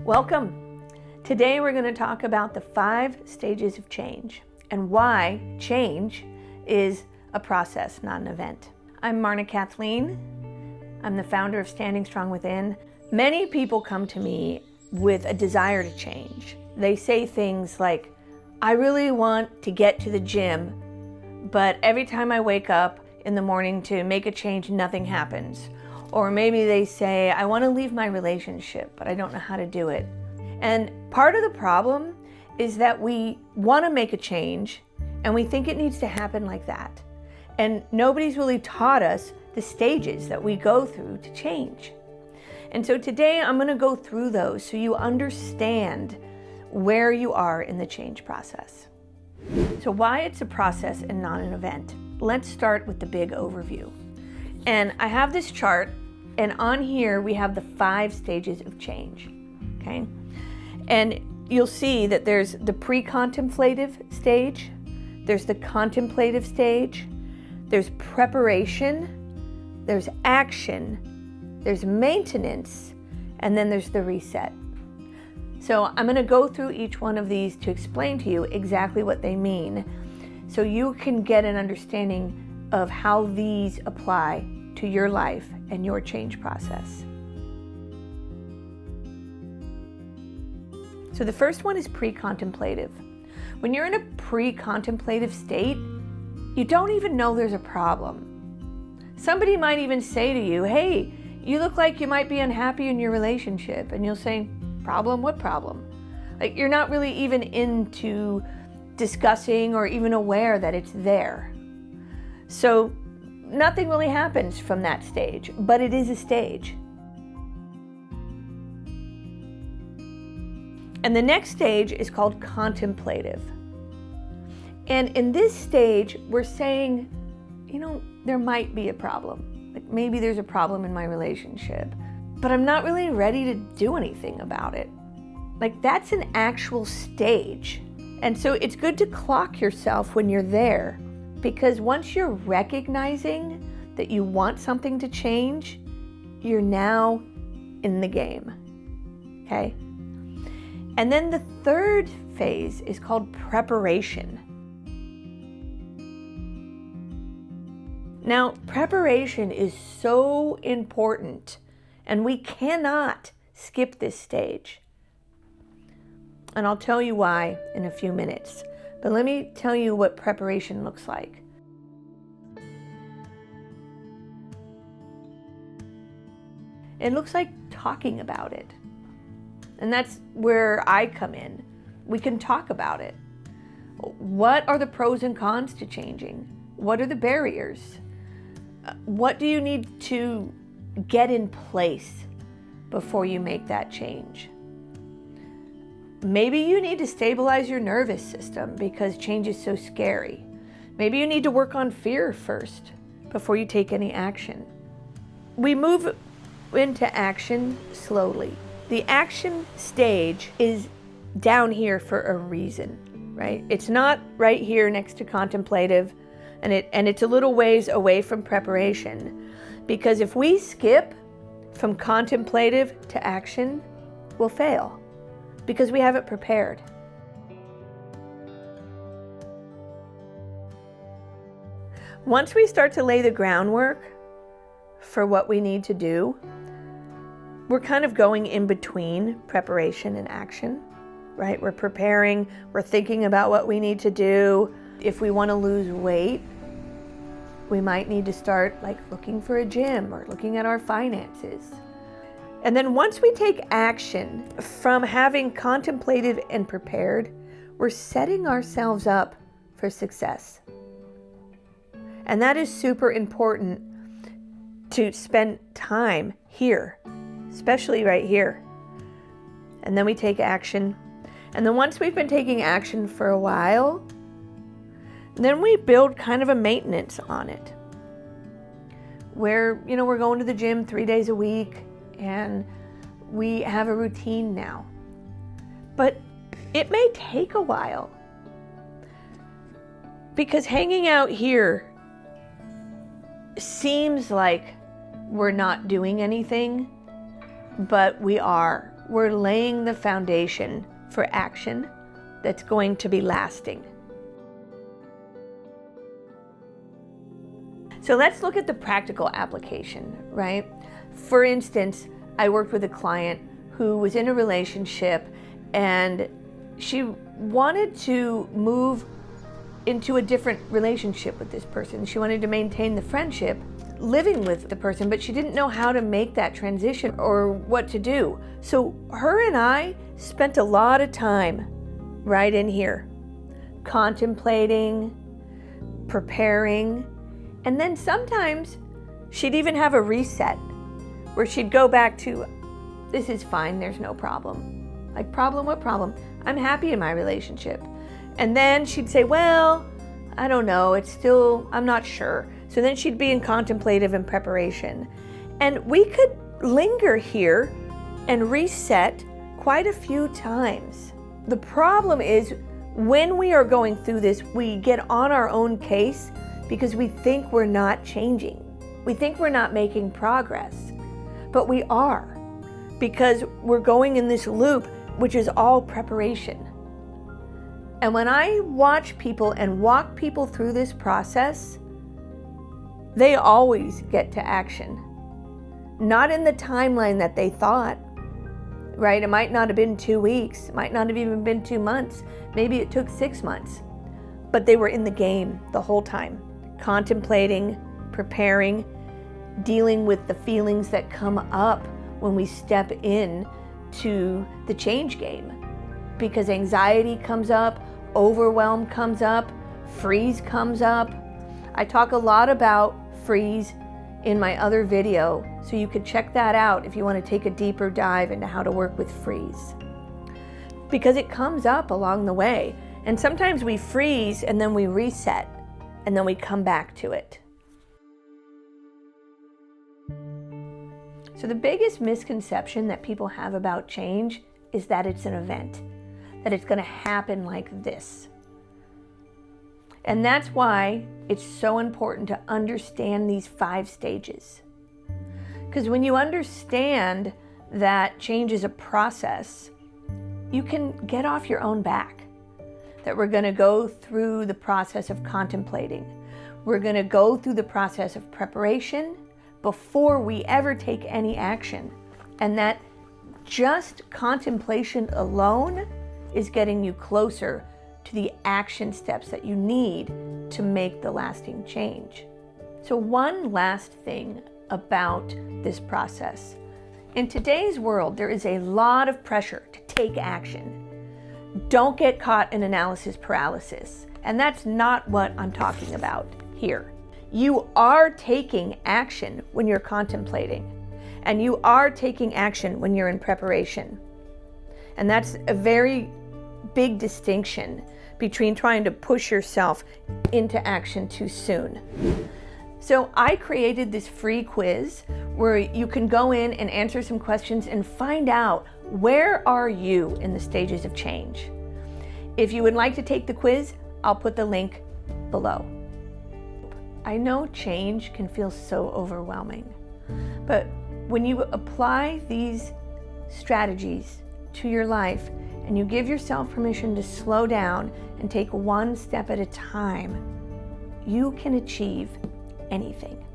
Welcome. Today we're going to talk about the 5 stages of change and why change is a process, not an event. I'm Marna Kathleen. I'm the founder of Standing Strong Within. Many people come to me with a desire to change. They say things like, I really want to get to the gym, but every time I wake up in the morning to make a change, nothing happens. Or maybe they say, I want to leave my relationship, but I don't know how to do it. And part of the problem is that we want to make a change and we think it needs to happen like that. And nobody's really taught us the stages that we go through to change. And so today I'm going to go through those so you understand where you are in the change process. So why it's a process and not an event. Let's start with the big overview. And I have this chart, and on here we have the 5 stages of change, okay? And you'll see that there's the pre-contemplative stage, there's the contemplative stage, there's preparation, there's action, there's maintenance, and then there's the reset. So I'm going to go through each one of these to explain to you exactly what they mean so you can get an understanding of how these apply to your life and your change process. So the first one is pre-contemplative. When you're in a pre-contemplative state, you don't even know there's a problem. Somebody might even say to you, hey, you look like you might be unhappy in your relationship. And you'll say, problem? What problem? Like, you're not really even into discussing or even aware that it's there. So nothing really happens from that stage, but it is a stage. And the next stage is called contemplative. And in this stage, we're saying, there might be a problem. Like maybe there's a problem in my relationship, but I'm not really ready to do anything about it. Like that's an actual stage. And so it's good to clock yourself when you're there, because once you're recognizing that you want something to change, you're now in the game, okay? And then the third phase is called preparation. Now, preparation is so important, and we cannot skip this stage. And I'll tell you why in a few minutes. But let me tell you what preparation looks like. It looks like talking about it. And that's where I come in. We can talk about it. What are the pros and cons to changing? What are the barriers? What do you need to get in place before you make that change? Maybe you need to stabilize your nervous system because change is so scary. Maybe you need to work on fear first before you take any action. We move into action slowly. The action stage is down here for a reason, right? It's not right here next to contemplative, and it's a little ways away from preparation, because if we skip from contemplative to action, we'll fail because we haven't prepared. Once we start to lay the groundwork for what we need to do, we're kind of going in between preparation and action, right? We're preparing, we're thinking about what we need to do. If we want to lose weight, we might need to start looking for a gym or looking at our finances. And then once we take action from having contemplated and prepared, we're setting ourselves up for success. And that is super important to spend time here, especially right here. And then we take action. And then once we've been taking action for a while, then we build kind of a maintenance on it. Where, we're going to the gym 3 days a week and we have a routine now. But it may take a while, because hanging out here seems like we're not doing anything, but we are. we're laying the foundation for action that's going to be lasting. So let's look at the practical application, right? For instance, I worked with a client who was in a relationship and she wanted to move into a different relationship with this person. She wanted to maintain the friendship, living with the person, but she didn't know how to make that transition or what to do. So her and I spent a lot of time right in here, contemplating, preparing, and then sometimes she'd even have a reset where she'd go back to, this is fine, there's no problem. Like, problem? What problem? I'm happy in my relationship. And then she'd say, well, I don't know, it's still, I'm not sure. So then she'd be in contemplative and preparation. And we could linger here and reset quite a few times. The problem is when we are going through this, we get on our own case because we think we're not changing. We think we're not making progress, but we are, because we're going in this loop, which is all preparation. And when I watch people and walk people through this process, they always get to action. Not in the timeline that they thought, right? It might not have been 2 weeks, it might not have even been 2 months, maybe it took 6 months, but they were in the game the whole time, contemplating, preparing, dealing with the feelings that come up when we step in to the change game. Because anxiety comes up, overwhelm comes up, freeze comes up. I talk a lot about freeze in my other video, so you could check that out if you want to take a deeper dive into how to work with freeze. Because it comes up along the way, and sometimes we freeze and then we reset, and then we come back to it. So the biggest misconception that people have about change is that it's an event, that it's going to happen like this. And that's why it's so important to understand these 5 stages. Because when you understand that change is a process, you can get off your own back. That we're going to go through the process of contemplating. We're going to go through the process of preparation before we ever take any action. And that just contemplation alone is getting you closer to the action steps that you need to make the lasting change. So one last thing about this process. In today's world, there is a lot of pressure to take action. Don't get caught in analysis paralysis. And that's not what I'm talking about here. You are taking action when you're contemplating, and you are taking action when you're in preparation. And that's a very big distinction between trying to push yourself into action too soon. So I created this free quiz where you can go in and answer some questions and find out, where are you in the stages of change? If you would like to take the quiz, I'll put the link below. I know change can feel so overwhelming, but when you apply these strategies to your life and you give yourself permission to slow down and take one step at a time, you can achieve anything.